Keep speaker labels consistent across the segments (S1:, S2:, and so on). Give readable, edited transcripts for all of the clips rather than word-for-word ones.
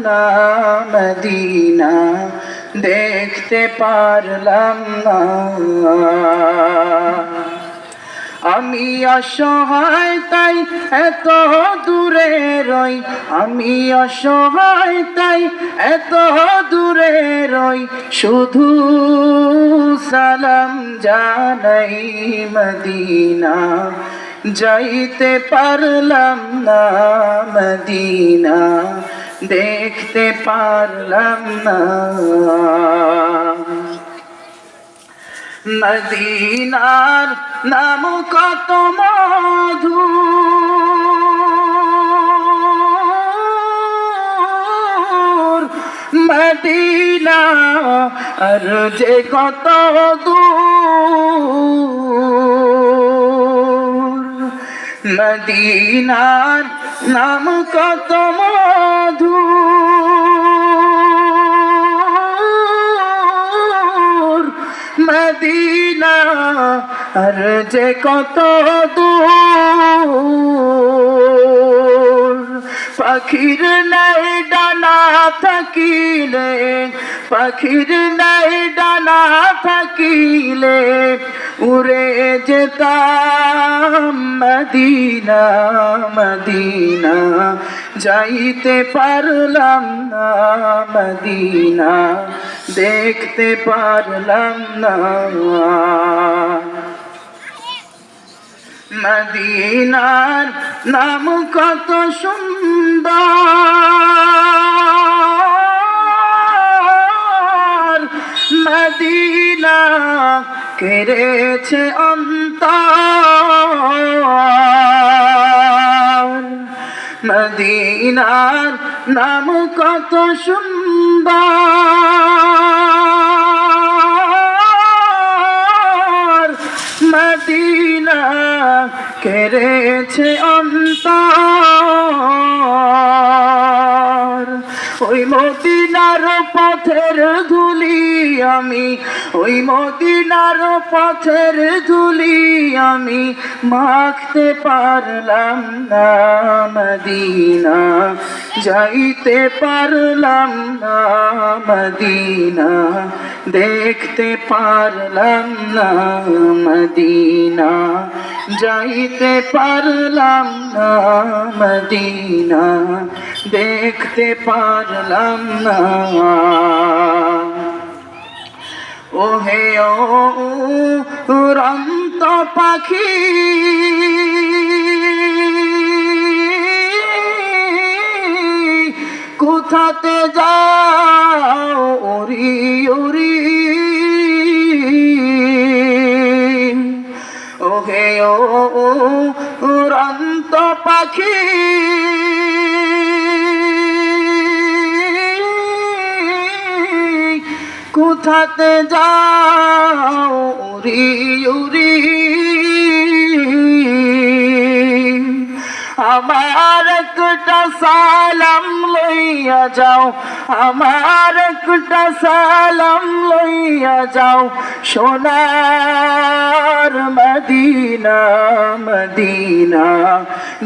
S1: না মদিনা, দেখতে পারলাম না। আমি অসহায় তাই এত দূরে রই, আমি অসহায় তাই এত দূরে রই, শুধু সালাম জানাই মদিনা, যাইতে পারলাম না মদিনা, দেখতে পারলাম না। মদিনার নাম কত মধু, মদিনা আর যে কত দূর। মদিনার নাম কত মধু, মদিনা আর যে কত দূর। পাখির নাই ডানা থাকিলে, পাখির নাই ডানা থাকিলে, উড়ে যেতাম মদিনা মদিনা, যাইতে পারলাম না মদিনা, দেখতে পারলাম না। মদিনার নাম কত সুন্দর, মদিনা কেড়েছে অন্তর। মদিনার নাম কত সুন্দর, মদিনা কেড়েছে অন্তর। ওই মদিনার পথের ধুলি আমি, ওই মদিনার পথের ধুলি আমি, মাখতে পারলাম না মদিনা, যাইতে পারলাম না মদিনা, দেখতে পারলাম না মদিনা, যাইতে পারলাম না মদিনা, দেখতে পারলাম না। ওহে উড়ন্ত পাখি, কোথাতে যাও উড়ি উড়ি, ওহে উড়ন্ত পাখি, কোথাতে যাও উড়ি উড়ি। আমার একটা সালাম লইয়া যাও, আমার একটা সালাম লইয়া যাও, সোনার মদিনা মদিনা,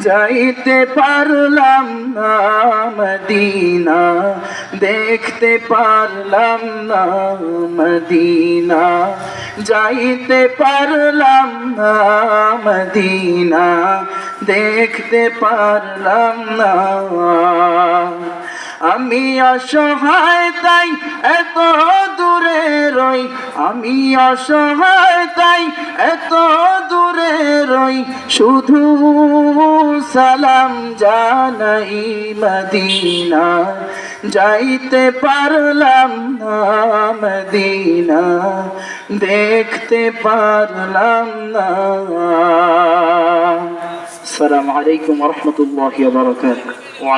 S1: যাইতে পারলাম না মদিনা, দেখতে পারলাম না মদিনা, যাইতে পারলাম না মদিনা, দেখতে পারলাম না। আমি অসহায় তাই এত দূরে রই, আমি অসহায় তাই এত দূরে রই, শুধু সালাম জানাই মদিনা, যাইতে পারলাম না মদিনা, দেখতে পারলাম না। আসসালামু আলাইকুম ওয়া রাহমাতুল্লাহি ওয়া বারাকাতুহু।